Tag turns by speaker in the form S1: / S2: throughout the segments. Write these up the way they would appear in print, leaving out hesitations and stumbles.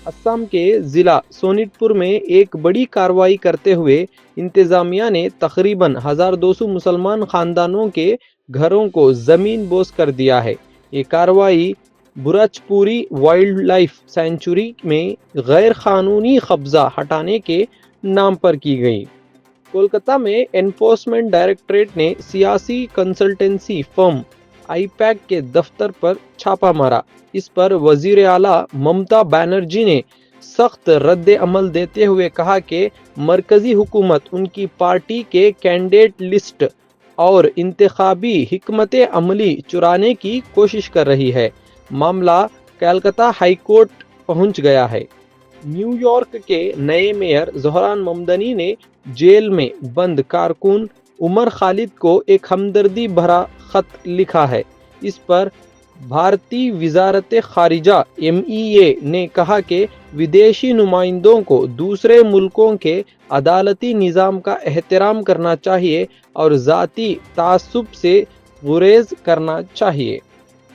S1: असम के जिला सोनितपुर में एक बड़ी कार्रवाई करते हुए इंतजामिया ने तकरीबन 1200 मुसलमान खानदानों के घरों को जमीन बोस कर दिया है। ये कार्रवाई बुरचपुरी वाइल्ड लाइफ सेंचुरी में गैर कानूनी कब्जा हटाने के नाम पर की गई। कोलकाता में एनफोर्समेंट डायरेक्टरेट ने सियासी कंसल्टेंसी फर्म आईपैक के दफ्तर पर छापा मारा। इस पर वजीर आला ममता बनर्जी ने सख्त रद्द अमल देते हुए कहा कि मरकजी हुकूमत उनकी पार्टी के कैंडिडेट लिस्ट और इंतखाबी हिकमत अमली चुराने की कोशिश कर रही है। मामला कलकत्ता हाई कोर्ट पहुंच गया है। न्यूयॉर्क के नए मेयर ज़ोहरान ममदनी ने जेल में बंद कारकुन उमर खालिद को एक हमदर्दी भरा खत लिखा है। इस पर भारतीय वजारत खारिजा MEA ने कहा कि विदेशी नुमाइंदों को दूसरे मुल्कों के अदालती निज़ाम का एहतराम करना चाहिए और ज़ाती तासुब से गुरेज करना चाहिए।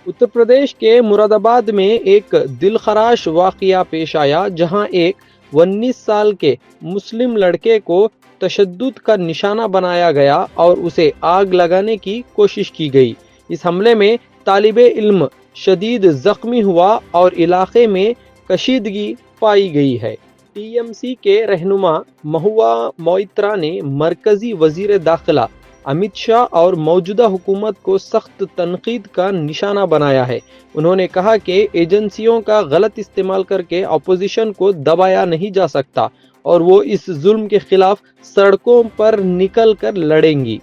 S1: उत्तर प्रदेश के मुरादाबाद में एक दिलखराश वाक़या पेश आया, जहां एक 19 साल के मुस्लिम लड़के को तशद्दुद का निशाना बनाया गया और उसे आग लगाने की कोशिश की गई। इस हमले में तालिबे इल्म शदीद जख्मी हुआ और इलाके में कशीदगी पाई गई है। TMC के रहनुमा महुआ मोइत्रा ने मरकजी वजीर दाखिला अमित शाह और मौजूदा हुकूमत को सख्त तनकीद का निशाना बनाया है। उन्होंने कहा कि एजेंसियों का गलत इस्तेमाल करके अपोजिशन को दबाया नहीं जा सकता और वो इस जुल्म के खिलाफ सड़कों पर निकल कर लड़ेंगी।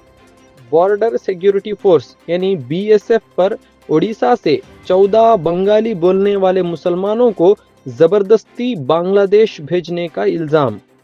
S1: बॉर्डर सिक्योरिटी फोर्स यानी BSF पर ओडिशा से 14 बंगाली बोलने वाले मुसलमानों को जबरदस्ती बांग्लादेश भेजने का इल्जाम।